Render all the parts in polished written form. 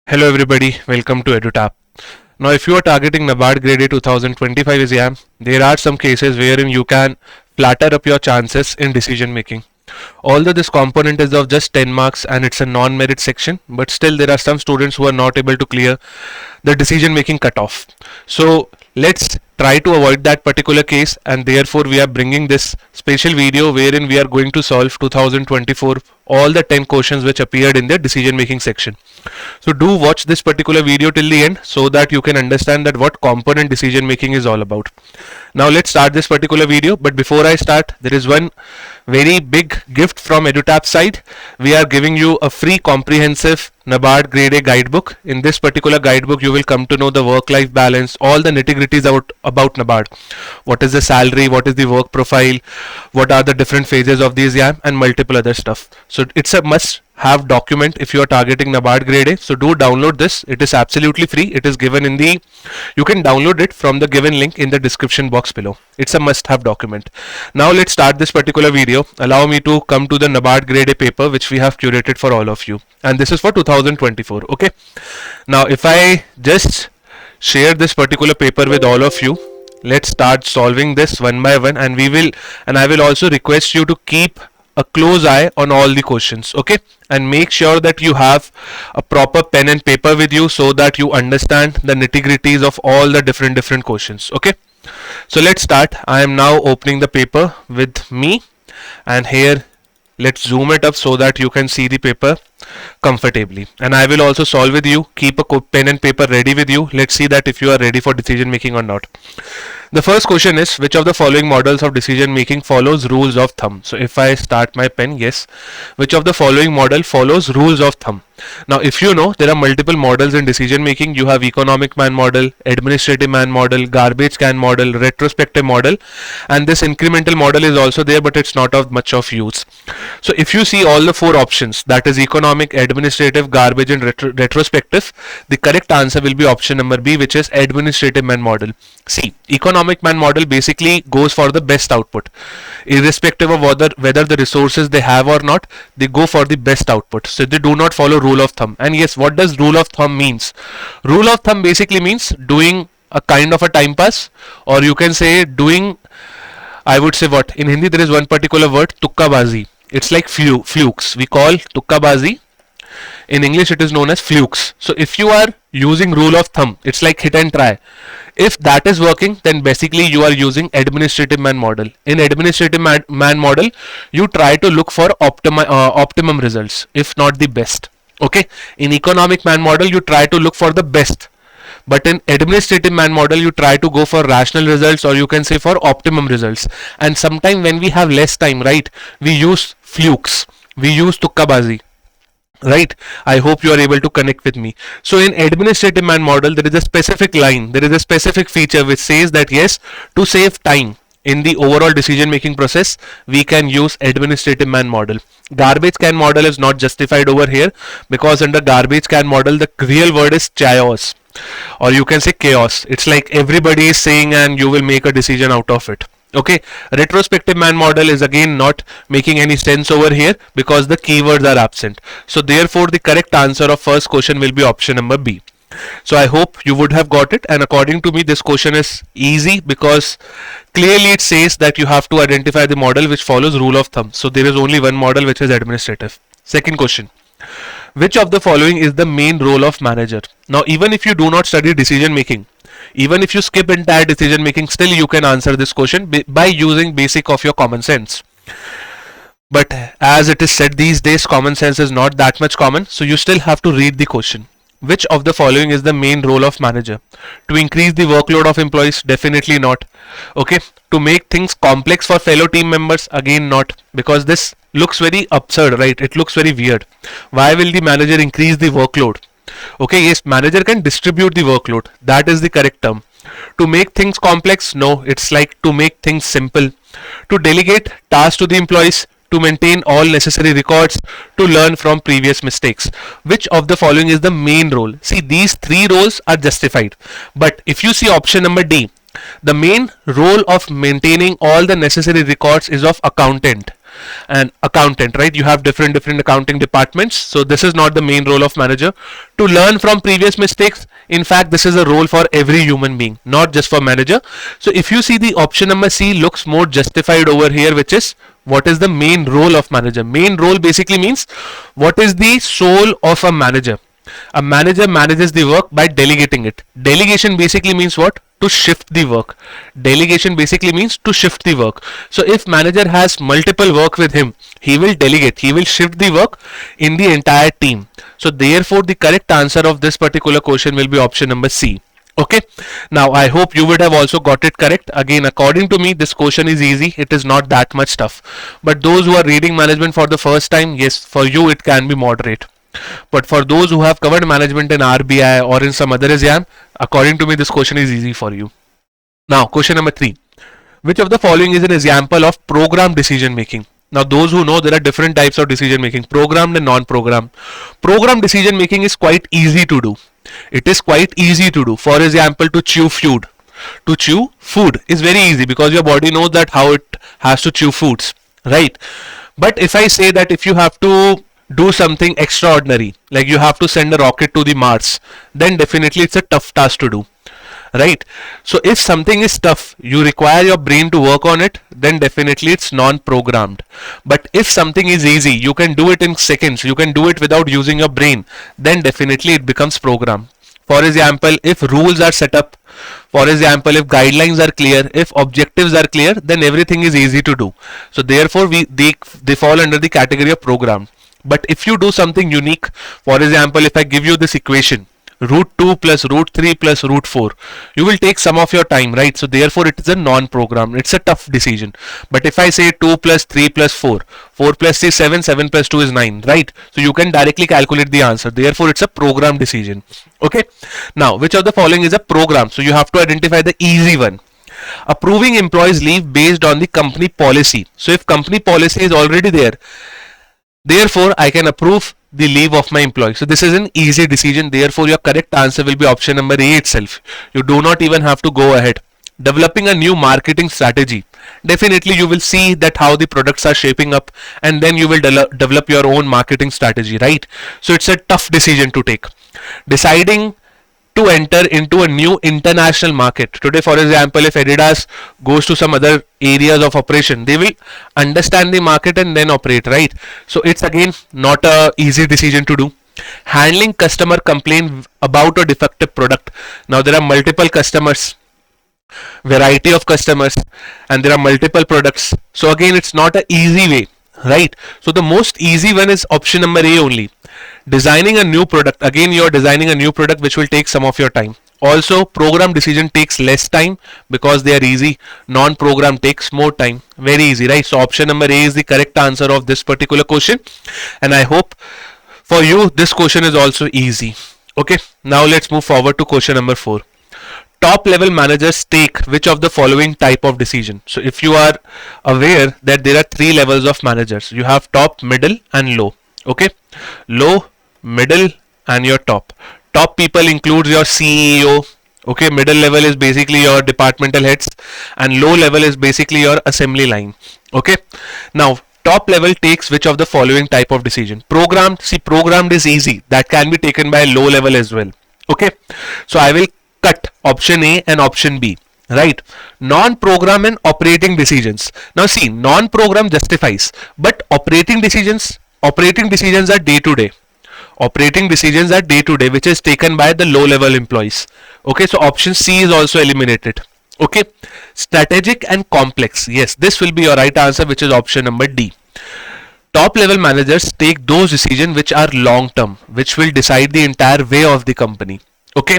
Hello everybody, welcome to EduTap. Now if you are targeting NABARD Grade A 2025 exam, there are some cases wherein you can flatter up your chances in decision making. Although this component is of just 10 marks and it's a non-merit section, but still there are some students who are not able to clear the decision making cutoff. So let's try to avoid that particular case, and therefore we are bringing this special video wherein we are going to solve 2024 all the 10 questions which appeared in the decision making section. So do watch this particular video till the end so that you can understand that what component decision making is all about. Now let's start this particular video, but before I start, there is one very big gift from EduTap side. We are giving you a free comprehensive NABARD Grade A guidebook. In this particular guidebook, you will come to know the work-life balance, all the nitty-gritties about NABARD. What is the salary, what is the work profile, what are the different phases of the exam, and multiple other stuff. So it's a must-have document if you are targeting NABARD Grade A. So do download this. It is absolutely free. It is given in the, you can download it from the given link in the description box below. It's a must-have document. Now let's start this particular video. Allow me to come to the NABARD Grade A paper which we have curated for all of you. And this is for 2024. Okay. Now if I just share this particular paper with all of you, let's start solving this one by one, and I will also request you to keep a close eye on all the questions, okay, and make sure that you have a proper pen and paper with you so that you understand the nitty-gritties of all the different questions. Okay, so let's start. I am now opening the paper with me, and here let's zoom it up so that you can see the paper comfortably, and I will also solve with you. Keep a pen and paper ready with you. Let's see that if you are ready for decision making or not. The first question is, which of the following models of decision making follows rules of thumb? So if I start my pen, yes, which of the following model follows rules of thumb? Now if you know, there are multiple models in decision making. You have economic man model, administrative man model, garbage can model, retrospective model, and this incremental model is also there, but it's not of much of use. So if you see all the four options, that is economic, administrative, garbage, and retrospective, the correct answer will be option number B, which is administrative man model. See, economic man model basically goes for the best output, irrespective of whether the resources they have or not, they go for the best output. So they do not follow rule of thumb. And yes, what does rule of thumb means? Rule of thumb basically means doing a kind of a time pass, or you can say doing, I would say what in Hindi there is one particular word, tukkabazi. It's like flukes. We call tukkabazi. In English it is known as flukes. So if you are using rule of thumb, it's like hit and try. If that is working, then basically you are using administrative man model. In administrative man model, you try to look for optimum results, if not the best. Okay. In economic man model, you try to look for the best. But in administrative man model, you try to go for rational results, or you can say for optimum results. And sometimes when we have less time, right, we use flukes. We use tukkabazi. Right, I hope you are able to connect with me. So in administrative man model, there is a specific line, there is a specific feature which says that yes, to save time in the overall decision making process, we can use administrative man model. Garbage can model is not justified over here, because under garbage can model the real word is chaos, or you can say chaos. It's like everybody is saying and you will make a decision out of it. Okay, retrospective man model is again not making any sense over here because the keywords are absent. So therefore the correct answer of first question will be option number B. So I hope you would have got it, and according to me this question is easy because clearly it says that you have to identify the model which follows rule of thumb. So there is only one model, which is administrative. Second question, which of the following is the main role of manager? Now even if you do not study decision making, even if you skip entire decision making, still you can answer this question by using basic of your common sense. But as it is said these days, common sense is not that much common, so you still have to read the question. Which of the following is the main role of manager? To increase the workload of employees? Definitely not. Okay. To make things complex for fellow team members? Again not, because this looks very absurd, right? It looks very weird. Why will the manager increase the workload? Okay, yes, manager can distribute the workload. That is the correct term. To make things complex? No, it's like to make things simple. To delegate tasks to the employees, to maintain all necessary records, to learn from previous mistakes. Which of the following is the main role? See, these three roles are justified. But if you see option number D, the main role of maintaining all the necessary records is of accountant. and accountant, right? You have different accounting departments. So this is not the main role of manager to learn from previous mistakes. In fact, this is a role for every human being, not just for manager. So if you see, the option number C looks more justified over here, which is what is the main role of manager. Main role basically means what is the soul of a manager. A manager manages the work by delegating it. Delegation basically means what? To shift the work. Delegation basically means to shift the work. So if manager has multiple work with him, he will delegate, he will shift the work in the entire team. So therefore the correct answer of this particular question will be option number C. Okay, now I hope you would have also got it correct. Again, according to me, this question is easy. It is not that much tough. But those who are reading management for the first time, yes, for you it can be moderate. But for those who have covered management in RBI or in some other exam, according to me, this question is easy for you. Now, question number 3. Which of the following is an example of program decision making? Now, those who know, there are different types of decision making, programmed and non-programmed. Program decision making is quite easy to do. It is quite easy to do. For example, to chew food. To chew food is very easy because your body knows that how it has to chew foods, right? But if I say that if you have to do something extraordinary, like you have to send a rocket to the Mars, then definitely it's a tough task to do, right? So if something is tough, you require your brain to work on it, then definitely it's non-programmed. But if something is easy, you can do it in seconds, you can do it without using your brain, then definitely it becomes programmed. For example, if rules are set up, for example, if guidelines are clear, if objectives are clear, then everything is easy to do. So therefore they fall under the category of programmed. But if you do something unique, for example, if I give you this equation, root 2 plus root 3 plus root 4, you will take some of your time, right? So therefore it is a non-programmed, it's a tough decision. But if I say 2 plus 3 plus 4, 4 plus 3 is 7, 7 plus 2 is 9, right? So you can directly calculate the answer. Therefore it's a programmed decision. Okay. Now, which of the following is a program? So you have to identify the easy one. Approving employees leave based on the company policy. So if company policy is already there, therefore I can approve the leave of my employee. So this is an easy decision. Therefore your correct answer will be option number A itself. You do not even have to go ahead. Developing a new marketing strategy. Definitely you will see that how the products are shaping up, and then you will develop your own marketing strategy, right? So it's a tough decision to take. Deciding to enter into a new international market. Today, for example, if Adidas goes to some other areas of operation, they will understand the market and then operate, right? So it's again not a easy decision to do. Handling customer complaint about a defective product. Now there are multiple customers, variety of customers, and there are multiple products. So again, it's not an easy way, right? So the most easy one is option number A only. Designing a new product. Again, you are designing a new product which will take some of your time. Also, program decision takes less time because they are easy. Non-program takes more time. Very easy, right? So option number A is the correct answer of this particular question. And I hope for you this question is also easy. Okay, now let's move forward to question number 4. Top level managers take which of the following type of decision? So if you are aware that there are 3 levels of managers, you have top, middle and low. Okay, low, middle and your top. Top people includes your CEO. Okay, middle level is basically your departmental heads, and low level is basically your assembly line. Okay, now top level takes which of the following type of decision? Programmed. See, programmed is easy, that can be taken by low level as well. Okay, so I will cut option A and option B, right? Non-program and operating decisions. Now see, non-program justifies, but operating decisions are day to day. Operating decisions are day to day, which is taken by the low level employees. Okay, so option C is also eliminated. Okay, strategic and complex. Yes, this will be your right answer, which is option number D. Top level managers take those decisions which are long term, which will decide the entire way of the company. Okay,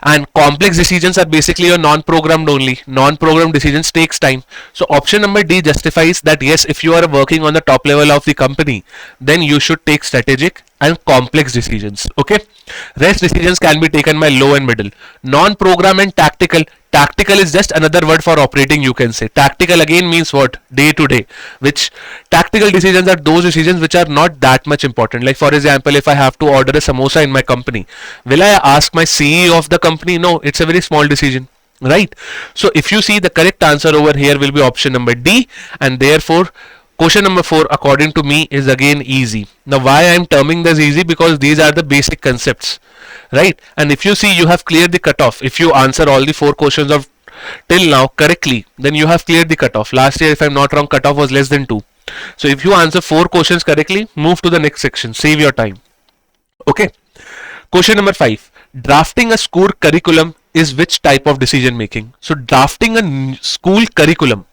and complex decisions are basically your non-programmed only. Non-programmed decisions takes time. So option number D justifies that yes, if you are working on the top level of the company, then you should take strategic and complex decisions. Okay, rest decisions can be taken by low and middle. Non-program and tactical. Tactical is just another word for operating, you can say. Tactical again means what? Day to day. Which tactical decisions are those decisions which are not that much important. Like for example, if I have to order a samosa in my company, will I ask my CEO of the company? No, it's a very small decision, right? So if you see, the correct answer over here will be option number D, and therefore Question number 4, according to me, is again easy. Now, why I am terming this easy? Because these are the basic concepts, right? And if you see, you have cleared the cutoff. If you answer all the 4 questions of till now correctly, then you have cleared the cutoff. Last year, if I'm not wrong, cutoff was less than 2. So if you answer 4 questions correctly, move to the next section. Save your time. Okay. Question number 5. Drafting a school curriculum is which type of decision making? So drafting a school curriculum,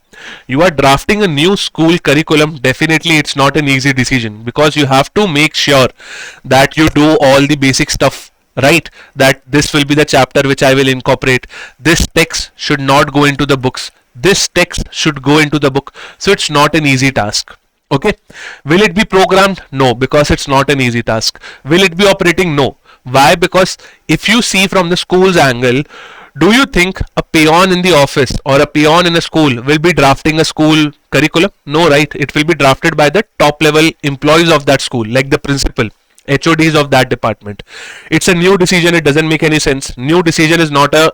you are drafting a new school curriculum, definitely it's not an easy decision, because you have to make sure that you do all the basic stuff, right? That this will be the chapter which I will incorporate. This text should not go into the books. This text should go into the book. So it's not an easy task. Okay. Will it be programmed? No, because it's not an easy task. Will it be operating? No. Why? Because if you see from the school's angle, do you think a peon in the office or a peon in a school will be drafting a school curriculum? No, right? It will be drafted by the top level employees of that school, like the principal, HODs of that department. It's a new decision. It doesn't make any sense. New decision is not a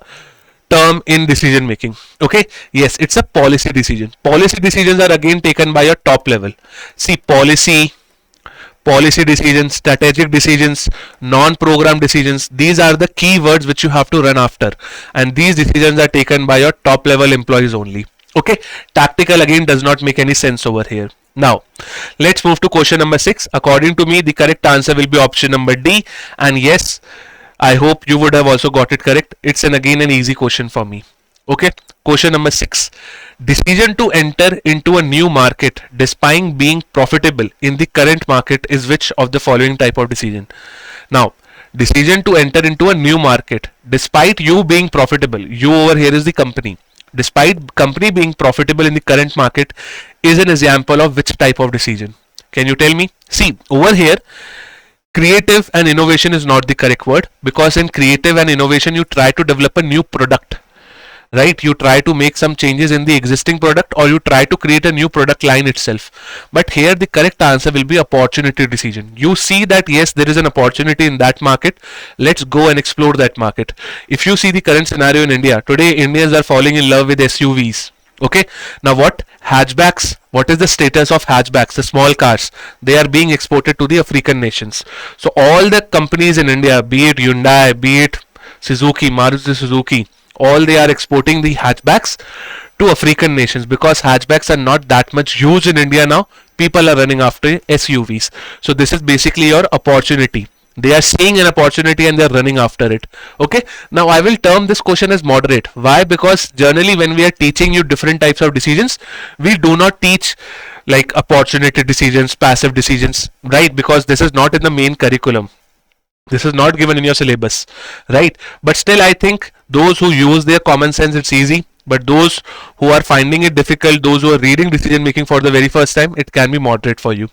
term in decision making. Okay. Yes, it's a policy decision. Policy decisions are again taken by your top level. See, policy decisions, strategic decisions, non-program decisions, these are the key words which you have to run after, and these decisions are taken by your top level employees only. Okay. Tactical again does not make any sense over here. Now let's move to question number 6. According to me, the correct answer will be option number D, and yes, I hope you would have also got it correct. It's again an easy question for me. Okay. Question number 6. Decision to enter into a new market despite being profitable in the current market is which of the following type of decision? Now, decision to enter into a new market despite you being profitable. You over here is the company. Despite company being profitable in the current market is an example of which type of decision? Can you tell me? See, over here, creative and innovation is not the correct word, because in creative and innovation you try to develop a new product, right? You try to make some changes in the existing product, or you try to create a new product line itself. But here the correct answer will be opportunity decision. You see that yes, there is an opportunity in that market, let's go and explore that market. If you see the current scenario in India today, Indians are falling in love with SUVs. Okay. Now what? Hatchbacks. What is the status of hatchbacks? The small cars. They are being exported to the African nations. So all the companies in India, be it Hyundai, be it Suzuki, Maruti Suzuki, all they are exporting the hatchbacks to African nations, because hatchbacks are not that much used in India now. People are running after SUVs. So this is basically your opportunity. They are seeing an opportunity and they are running after it. Okay. Now I will term this question as moderate. Why? Because generally when we are teaching you different types of decisions, we do not teach like opportunity decisions, passive decisions, right? Because this is not in the main curriculum. This is not given in your syllabus, right? But still I think those who use their common sense, it's easy. But those who are finding it difficult, those who are reading decision making for the very first time, it can be moderate for you.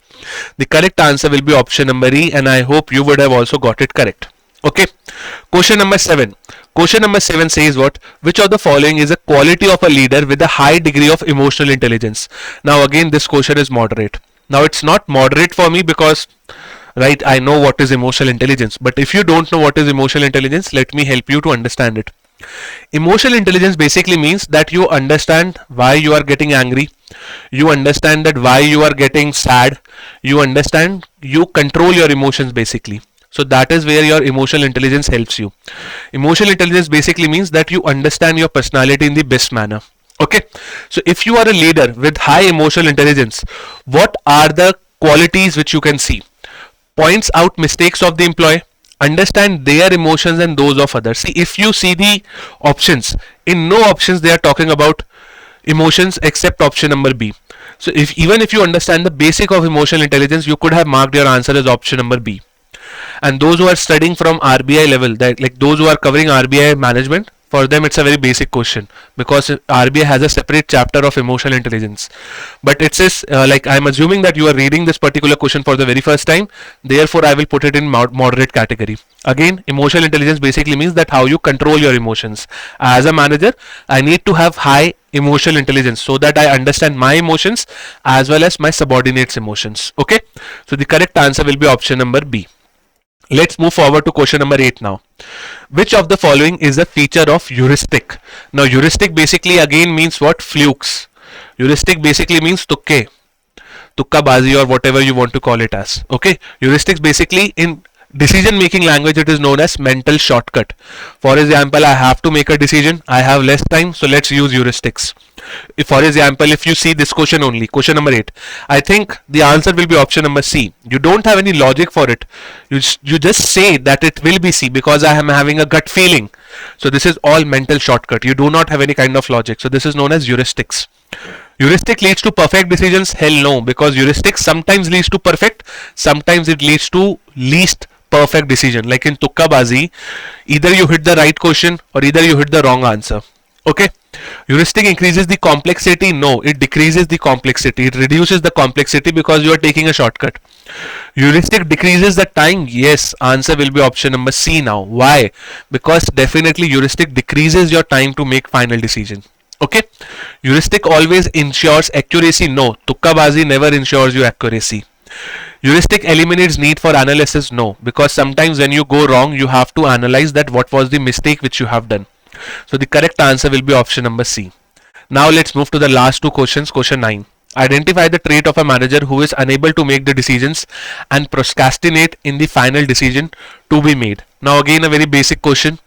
The correct answer will be option number E, and I hope you would have also got it correct. Okay. Question number 7. Question number 7 says what? Which of the following is a quality of a leader with a high degree of emotional intelligence? Now again, this question is moderate. Now it's not moderate for me because, right, I know what is emotional intelligence. But if you don't know what is emotional intelligence, let me help you to understand it. Emotional intelligence basically means that you understand why you are getting angry, you understand that why you are getting sad, you understand, you control your emotions basically. So that is where your emotional intelligence helps you. Emotional intelligence basically means that you understand your personality in the best manner. Okay. So if you are a leader with high emotional intelligence, what are the qualities which you can see? Points out mistakes of the employee, understand their emotions and those of others. See, if you see the options, in no options they are talking about emotions except option number B. So even if you understand the basic of emotional intelligence, you could have marked your answer as option number B. And those who are studying from RBI level, that like those who are covering RBI management, for them it's a very basic question, because RBI has a separate chapter of emotional intelligence. But it says like I'm assuming that you are reading this particular question for the very first time, therefore I will put it in moderate category. Again, emotional intelligence basically means that how you control your emotions. As a manager, I need to have high emotional intelligence so that I understand my emotions as well as my subordinates' emotions. Okay, so the correct answer will be option number B. Let's move forward to question number 8 now. Which of the following is a feature of heuristic? Now heuristic basically again means what? Flukes. Heuristic basically means tukke. tukkabazi, or whatever you want to call it as. Okay, heuristics basically in decision making language it is known as mental shortcut. For example, I have to make a decision, I have less time, so let's use heuristics. If, for example, if you see this question only, question number 8, I think the answer will be option number C. You don't have any logic for it. You just say that it will be C because I am having a gut feeling. So this is all mental shortcut. You do not have any kind of logic. So this is known as heuristics. Heuristic leads to perfect decisions? Hell no, because heuristics sometimes leads to perfect, sometimes it leads to least perfect decision. Like in tukkabazi, either you hit the right question or either you hit the wrong answer. Okay, heuristic increases the complexity? No, it decreases the complexity. It reduces the complexity because you are taking a shortcut. Heuristic decreases the time? Yes, answer will be option number C now. Why? Because definitely heuristic decreases your time to make final decision. Okay, heuristic always ensures accuracy? No, tukkabazi never ensures you accuracy. Heuristic eliminates need for analysis? No, because sometimes when you go wrong, you have to analyze that what was the mistake which you have done. So the correct answer will be option number C. Now let's move to the last two questions. Question 9. Identify the trait of a manager who is unable to make the decisions and procrastinate in the final decision to be made. Now again a very basic question.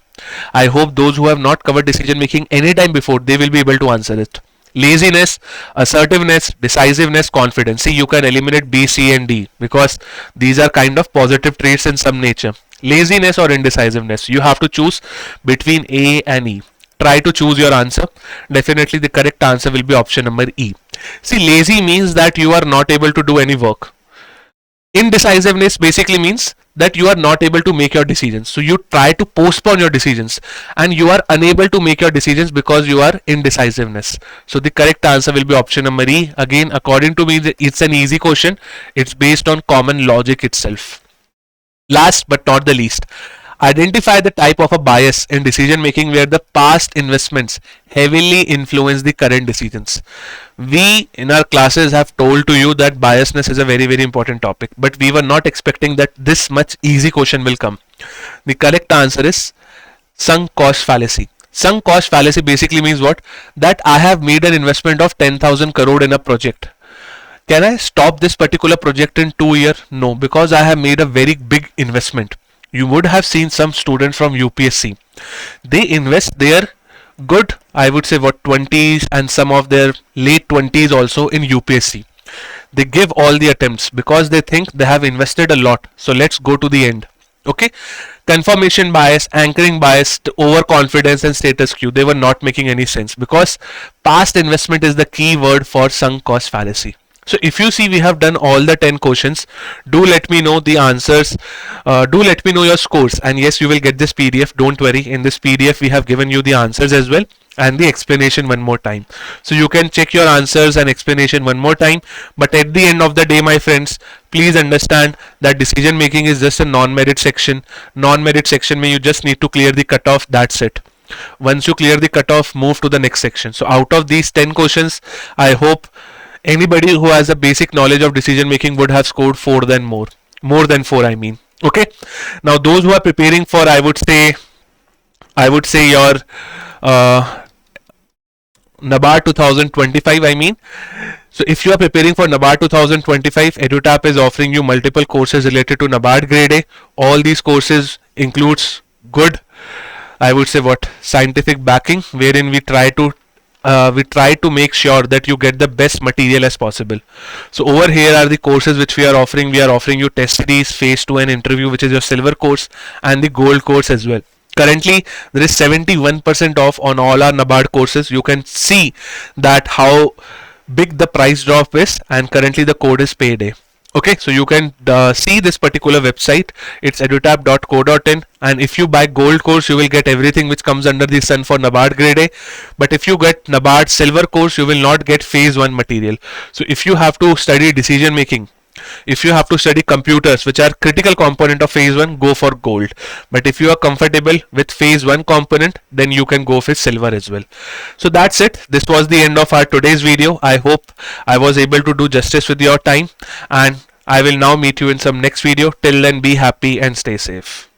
I hope those who have not covered decision making any time before, they will be able to answer it. Laziness, assertiveness, decisiveness, confidence. See, you can eliminate B, C and D because these are kind of positive traits in some nature. Laziness or indecisiveness, you have to choose between A and E. Try to choose your answer. Definitely the correct answer will be option number E. See, lazy means that you are not able to do any work. Indecisiveness basically means that you are not able to make your decisions. So you try to postpone your decisions and you are unable to make your decisions because you are indecisiveness. So the correct answer will be option number E. Again, according to me, it's an easy question. It's based on common logic itself. Last but not the least, identify the type of a bias in decision making where the past investments heavily influence the current decisions. We in our classes have told to you that biasness is a very important topic, but we were not expecting that this much easy question will come. The correct answer is sunk cost fallacy. Sunk cost fallacy basically means what? That I have made an investment of 10,000 crore in a project. Can I stop this particular project in 2 years? No, because I have made a very big investment. You would have seen some students from UPSC. They invest their good, I would say what, 20s and some of their late 20s also in UPSC. They give all the attempts because they think they have invested a lot. So let's go to the end. Okay, confirmation bias, anchoring bias, overconfidence and status quo, they were not making any sense because past investment is the key word for sunk cost fallacy. So if you see we have done all the 10 questions, do let me know the answers, do let me know your scores, and yes, you will get this PDF. Don't worry, in this PDF we have given you the answers as well and the explanation one more time. So you can check your answers and explanation one more time. But at the end of the day, my friends, please understand that decision making is just a non-merit section. Non-merit section means you just need to clear the cutoff, that's it. Once you clear the cutoff, move to the next section. So out of these 10 questions, I hope anybody who has a basic knowledge of decision making would have scored more than 4 I mean. Okay, now those who are preparing for, I would say your NABARD 2025 I mean. So if you are preparing for NABARD 2025, EduTap is offering you multiple courses related to NABARD Grade A. All these courses includes good, I would say what, scientific backing, wherein we try to make sure that you get the best material as possible. So over here are the courses which we are offering. We are offering you test series, phase 2 and interview, which is your silver course, and the gold course as well. Currently there is 71% off on all our NABARD courses. You can see that how big the price drop is, and currently the code is payday. Okay, so you can see this particular website. It's edutap.co.in, and if you buy gold course, you will get everything which comes under the sun for NABARD Grade A. But if you get NABARD silver course, you will not get phase 1 material. So if you have to study decision making, if you have to study computers, which are critical component of phase 1, go for gold. But if you are comfortable with phase 1 component, then you can go for silver as well. So that's it. This was the end of our today's video. I hope I was able to do justice with your time, and I will now meet you in some next video. Till then, be happy and stay safe.